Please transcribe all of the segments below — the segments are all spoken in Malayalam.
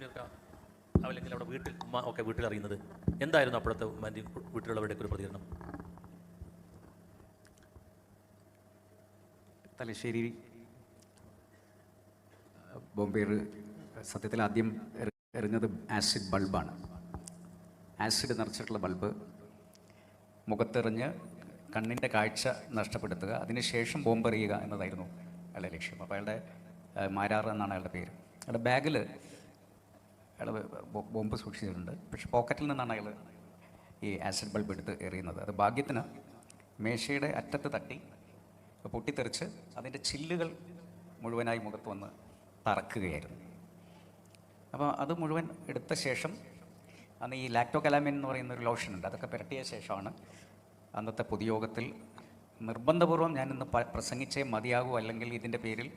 മുനീർക്ക അല്ലെങ്കിൽ അവിടെ വീട്ടിൽ ഉമ്മ ഒക്കെ വീട്ടിൽ അറിയുന്നത് എന്തായിരുന്നു അപ്പോഴത്തെ ഉമ്മാൻ്റെ വീട്ടിലുള്ളവരുടെയൊക്കെ ഒരു പ്രതികരണം? തലശ്ശേരി ബോംബേർ സത്യത്തിൽ ആദ്യം എറിഞ്ഞത് ആസിഡ് ബൾബാണ്. ആസിഡ് നിറച്ചിട്ടുള്ള ബൾബ് മുഖത്തെറിഞ്ഞ് കണ്ണിൻ്റെ കാഴ്ച നഷ്ടപ്പെടുത്തുക, അതിനുശേഷം ബോംബെറിയുക എന്നതായിരുന്നു അയാളുടെ ലക്ഷ്യം. അപ്പോൾ അയാളുടെ മാരാർ എന്നാണ് അയാളുടെ പേര്. അയാളുടെ ബാഗിൽ അയാൾ ബോംബ് സൂക്ഷിച്ചിട്ടുണ്ട്. പക്ഷെ പോക്കറ്റിൽ നിന്നാണ് അയാൾ ഈ ആസിഡ് ബൾബ് എടുത്ത് എറിയുന്നത്. അത് ഭാഗ്യത്തിന് മേശയുടെ അറ്റത്ത് തട്ടി പൊട്ടിത്തെറിച്ച് അതിൻ്റെ ചില്ലുകൾ മുഴുവനായി മുഖത്ത് വന്ന് തറക്കുകയായിരുന്നു. അപ്പോൾ അത് മുഴുവൻ എടുത്ത ശേഷം അന്ന് ഈ ലാക്ടോകലാമിൻ എന്ന് പറയുന്ന ഒരു ലോഷൻ ഉണ്ട്, അതൊക്കെ പുരട്ടിയ ശേഷമാണ് അന്നത്തെ പൊതുയോഗത്തിൽ നിർബന്ധപൂർവ്വം ഞാനിന്ന് പ്രസംഗിച്ചേ മതിയാകൂ, അല്ലെങ്കിൽ ഇതിൻ്റെ പേരിൽ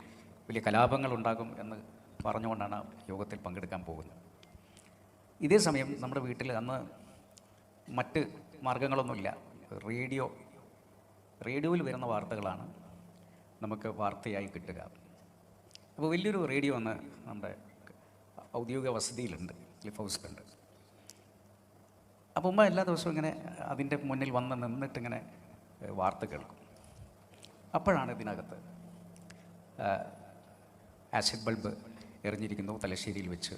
വലിയ കലാപങ്ങൾ ഉണ്ടാകും എന്ന് പറഞ്ഞുകൊണ്ടാണ് യോഗത്തിൽ പങ്കെടുക്കാൻ പോകുന്നത്. ഇതേ സമയം നമ്മുടെ വീട്ടിൽ അന്ന് മറ്റ് മാർഗങ്ങളൊന്നുമില്ല. റേഡിയോയിൽ വരുന്ന വാർത്തകളാണ് നമുക്ക് വാർത്തയായി കിട്ടുക. അപ്പോൾ വലിയൊരു റേഡിയോ അന്ന് നമ്മുടെ ഔദ്യോഗിക വസതിയിലുണ്ട്, ക്ലിഫ് ഹൗസിലുണ്ട്. അപ്പോൾ ഉമ്മ എല്ലാ ദിവസവും ഇങ്ങനെ അതിൻ്റെ മുന്നിൽ വന്ന് നിന്നിട്ടിങ്ങനെ വാർത്ത കേൾക്കും. അപ്പോഴാണ് ഇതിനകത്ത് ആസിഡ് ബൾബ് എറിഞ്ഞിരിക്കുന്നു തലശ്ശേരിയിൽ വെച്ച്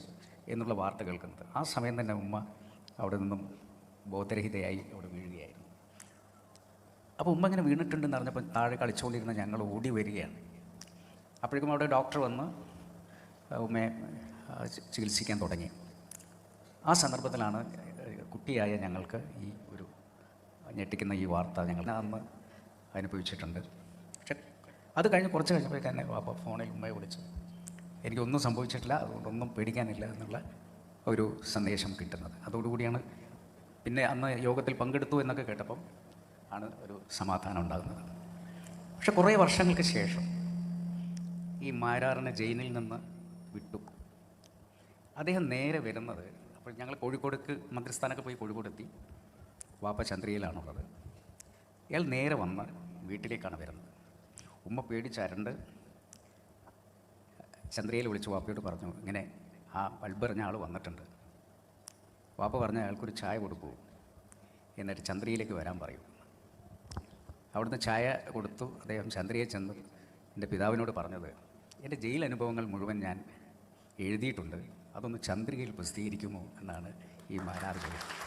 എന്നുള്ള വാർത്ത കേൾക്കുന്നത്. ആ സമയം തന്നെ ഉമ്മ അവിടെ നിന്നും ബോധരഹിതയായി അവിടെ വീഴുകയായിരുന്നു. അപ്പോൾ ഉമ്മ ഇങ്ങനെ വീണിട്ടുണ്ടെന്ന് അറിഞ്ഞപ്പോൾ താഴെ കളിച്ചുകൊണ്ടിരുന്ന ഞങ്ങൾ ഓടി വരികയാണ്. അപ്പോഴേക്കും അവിടെ ഡോക്ടർ വന്ന് ഉമ്മയെ ചികിത്സിക്കാൻ തുടങ്ങി. ആ സന്ദർഭത്തിലാണ് കുട്ടിയായ ഞങ്ങൾക്ക് ഈ ഒരു ഞെട്ടിക്കുന്ന ഈ വാർത്ത ഞങ്ങൾ അന്ന് അനുഭവിച്ചിട്ടുണ്ട്. പക്ഷെ അത് കഴിഞ്ഞ് കുറച്ച് കഴിഞ്ഞപ്പോഴേക്ക് തന്നെ വാപ്പ ഫോണിൽ ഉമ്മയെ വിളിച്ചു, എനിക്കൊന്നും സംഭവിച്ചിട്ടില്ല, അതുകൊണ്ടൊന്നും പേടിക്കാനില്ല എന്നുള്ള ഒരു സന്ദേശം കിട്ടുന്നത്. അതോടുകൂടിയാണ് പിന്നെ അന്ന് യോഗത്തിൽ പങ്കെടുത്തു എന്നൊക്കെ കേട്ടപ്പം ആണ് ഒരു സമാധാനം ഉണ്ടാകുന്നത്. പക്ഷെ കുറേ വർഷങ്ങൾക്ക് ശേഷം ഈ മാരാറിനെ ജയിലിൽ നിന്ന് വിട്ടു. അദ്ദേഹം നേരെ വരുന്നത്, അപ്പോൾ ഞങ്ങൾ കോഴിക്കോടേക്ക് മന്ത്രിസ്ഥാനമൊക്കെ പോയി കോഴിക്കോടെത്തി. വാപ്പ ചന്ദ്രയിലാണുള്ളത്. ഇയാൾ നേരെ വന്ന് വീട്ടിലേക്കാണ് വരുന്നത്. ഉമ്മ പേടിച്ചരണ്ട് ചന്ദ്രയിൽ വിളിച്ച് വാപ്പയോട് പറഞ്ഞു, ഇങ്ങനെ ആ ബൾബെറിഞ്ഞ ആൾ വന്നിട്ടുണ്ട്. വാപ്പ പറഞ്ഞ അയാൾക്കൊരു ചായ കൊടുക്കൂ, എന്നിട്ട് ചന്ദ്രയിലേക്ക് വരാൻ പറയൂ. അവിടുന്ന് ചായ കൊടുത്തു. അദ്ദേഹം ചന്ദ്രയെ ചെന്ന് എൻ്റെ പിതാവിനോട് പറഞ്ഞത്, എൻ്റെ ജയിൽ അനുഭവങ്ങൾ മുഴുവൻ ഞാൻ എഴുതിയിട്ടുണ്ട്, അതൊന്ന് ചന്ദ്രികയിൽ പ്രസിദ്ധീകരിക്കുമോ എന്നാണ് ഈ മാരാർ ചോദിച്ചത്.